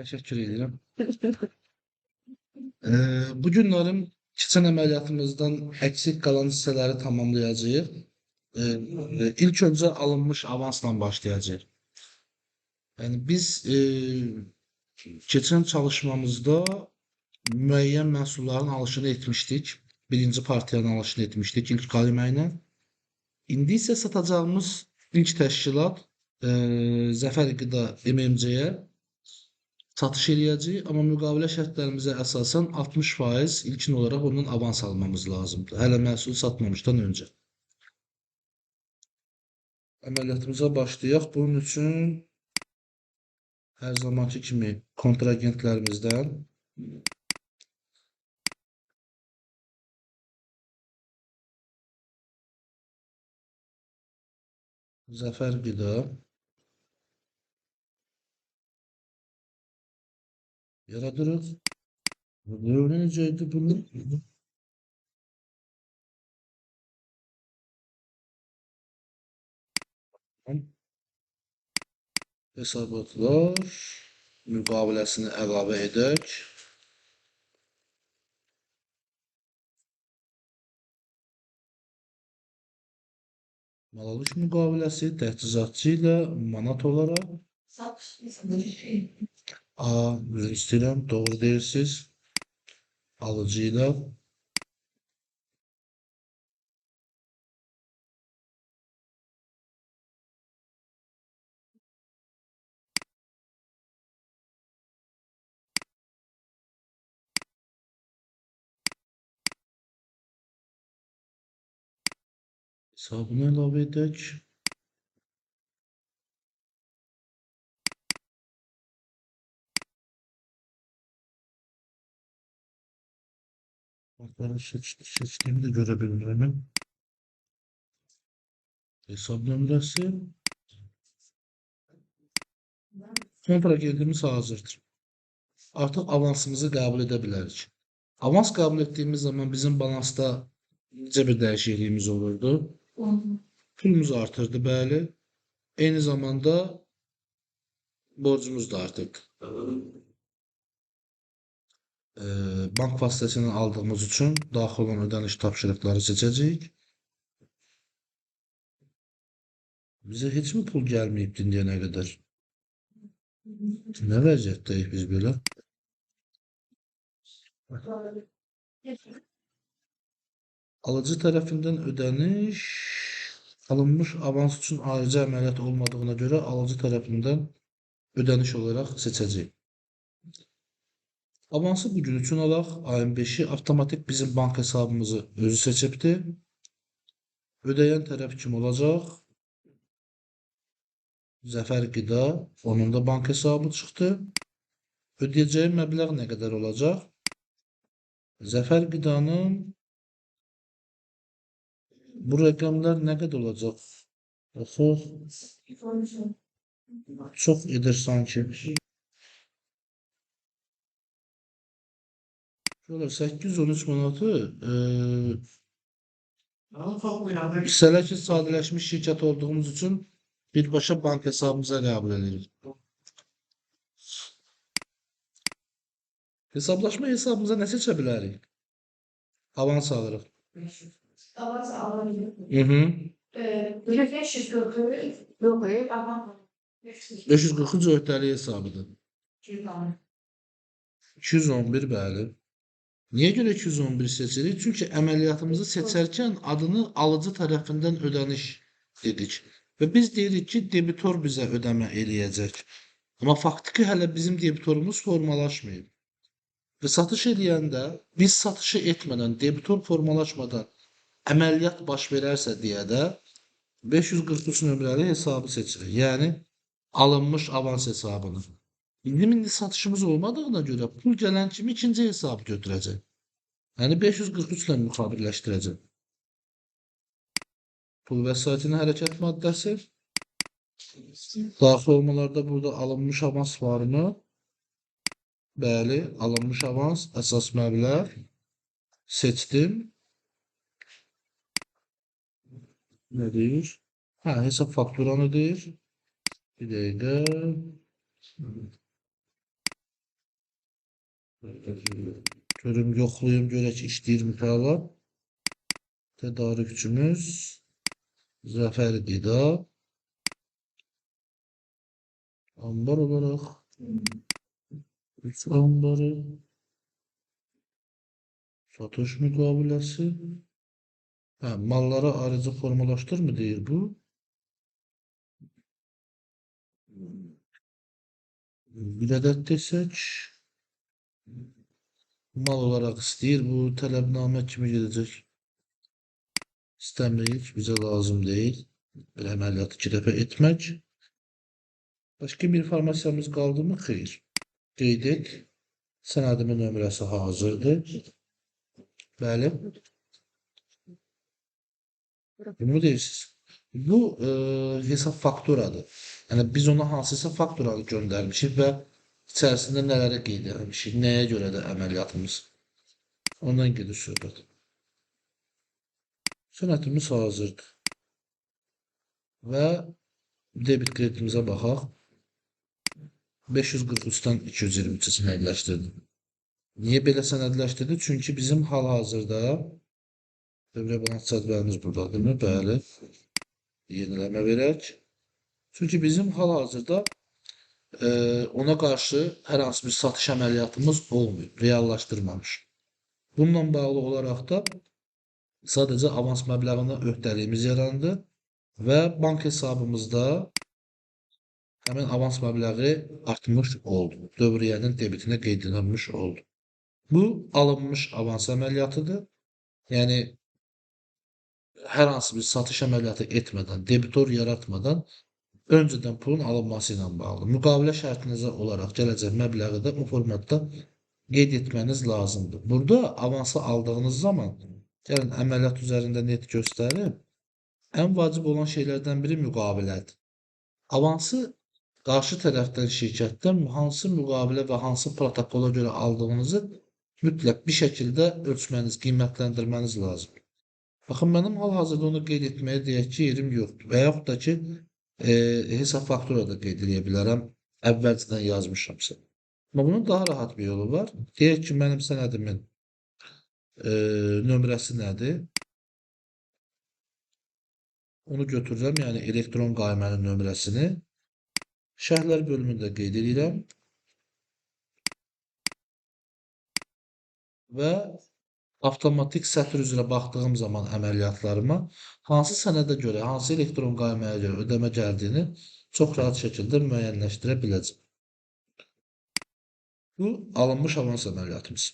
Təşəkkür edirəm. Bu günlərim keçən əməliyyatımızdan əksik qalan hissələri tamamlayacağıq. İlk öncə alınmış avansla başlayacağıq. Yəni biz keçən çalışmamızda müəyyən məhsulların alışını etmişdik. Birinci partiyanın alışını etmişdik ilk qalilə ilə. İndi isə satacağımız ilk təşkilat Zəfər Qida MMC-yə satış eləyəcəyik, amma müqavilə şərtlərimizə əsasən 60% ilkin olaraq ondan avans almamız lazımdır. Hələ məhsul satmamışdan öncə. Əməliyyatımıza başlayaq. Bunun üçün hər zamanki kimi kontragentlərimizdən Zəfər Qida yaradırıq. Növü necəydi bunun? Hesabatlar müqaviləsini əlavə edək. Mal alış müqaviləsi təchizatçı ilə manat olaraq üzr istəyirəm, doğru deyilsiz. Alıcı ilə hesabını əlavə edək. Bakları seçtiğimi de görebilirim. Hesap nömrəsi. Kontragentimiz hazırdır. Artıq avansımızı qəbul edə bilərik. Avans qəbul etdiyimiz zaman bizim balansda necə bir dəyişikliyimiz olurdu? Pulumuz artırdı, bəli. Eyni zamanda borcumuz da artırdı. Bank vasitəsilə aldığımız üçün daxil olan ödəniş tapşırıqları seçəcəyik. Bizə heç mi pul gəlməyib indiyənə qədər? Nə vəziyyətdəyik biz belə? Alıcı tərəfindən ödəniş alınmış avans üçün ayrıca əməliyyat olmadığına görə alıcı tərəfindən ödəniş olaraq seçəcəyik. Avansı bugün üçün alaq, ayın 5-i avtomatik bizim bank hesabımızı özü seçibdir. Ödəyən tərəf kim olacaq? Zəfər Qida, onun da bank hesabı çıxdı. Ödəyəcəyi məbləğ nə qədər olacaq? Zəfər Qidanın bu rəqəmlər nə qədər olacaq? Çox edir sanki. Şöyle 813 manatı hissələr ki sadələşmiş şirkət olduğumuz üçün birbaşa bank hesabımıza qəbul edirik. Hesablaşma hesabımıza nə seçə bilərik? Avans alırıq. Avans alabilir. 543 öhdəlik hesabıdır. 211 bəli. Niyə görə 211 seçirik? Çünki əməliyyatımızı seçərkən adını alıcı tərəfindən ödəniş dedik. Və biz deyirik ki, debitor bizə ödəmə eləyəcək. Amma faktiki hələ bizim debitorumuz formalaşmayıb. Və satış eləyəndə biz satışı etmədən, debitor formalaşmadan əməliyyat baş verərsə deyə də 543 nömrəli hesabı seçirik. Yəni alınmış avans hesabını. İndi satışımız olmadığına görə pul gələn kimi ikinci hesabı götürəcək. Yəni 543 ilə müqabilləşdirəcək. Pul vəsaitinin hərəkət maddəsi. Daxil olmalarda burada alınmış avans var mı? Bəli, alınmış avans, əsas məbləğ. Seçdim. Nə deyir? Hesab fakturanı deyir. Bir dəqiqə. Görüm yoxlayım görək işləyirmi hala. Tədarükçümüz Zəfər Qida ambar olaraq üç ambarı satış müqaviləsi. Hə, mallara ayrıca formalaşdır mı deyir bu? Bir ədəd desək mal olaraq istəyir. Bu tələbnamə kimi gedəcək. İstəmirik, bizə lazım deyil. Bir əməliyyatı 2 dəfə etmək. Başqa bir informasiyamız qaldı mı? Xeyr. Qeyd et. Sənədimin nömrəsi hazırdır. Bəli. Bunu deyirsiniz. Bu hesab fakturadır. Yəni biz ona hansısa fakturanı göndərmişik və içərisində nələrə qeyd etmişik, nəyə görə də əməliyyatımız. Ondan gedir söhbət. Sənədimiz hazırdır. Və debit kreditimizə baxaq. 543-dən 223-ə sənədləşdirdim. Niyə belə sənədləşdirdi? Çünki bizim hal-hazırda dövrə balans cədvəlimiz buradadır. Bəli. Yeniləmə verək. Çünki bizim hal-hazırda ona qarşı hər hansı bir satış əməliyyatımız olmuyor, reallaşdırmamış. Bununla bağlı olaraq da sadəcə avans məbləğində öhdəliyimiz yarandı və bank hesabımızda həmin avans məbləği artmış oldu. Dövriyyənin debitinə qeyd edilmiş oldu. Bu alınmış avans əməliyyatıdır. Yəni hər hansı bir satış əməliyyatı etmədən, debitor yaratmadan öncədən pulun alınması ilə bağlı. Müqavilə şərtinizə olaraq gələcək məbləği də o formatda qeyd etməniz lazımdır. Burada avansı aldığınız zaman, gəlin əməliyyat üzərində net göstərim, ən vacib olan şeylərdən biri müqavilədir. Avansı qarşı tərəfdən şirkətdən hansı müqavilə və hansı protokola görə aldığınızı mütləq bir şəkildə ölçməniz, qiymətləndirməniz lazım. Baxın, mənim hal-hazırda onu qeyd etməyə deyək ki, yerim yoxdur. Və yaxud da ki, hesab faktura da qeyd edə bilərəm, əvvəlcədən yazmışamsa. Amma bunun daha rahat bir yolu var. Deyək ki, mənim sənədimin nömrəsi nədir? Onu götürürəm, yəni elektron qaymənin nömrəsini. Şərhlər bölümündə qeyd edirəm. Və avtomatik sətr üzrə baxdığım zaman əməliyyatlarıma hansı sənədə görə, hansı elektron qayməyə görə ödəmə gəldiyini çox rahat şəkildə müəyyənləşdirə biləcəm. Bu alınmış avans əməliyyatımız.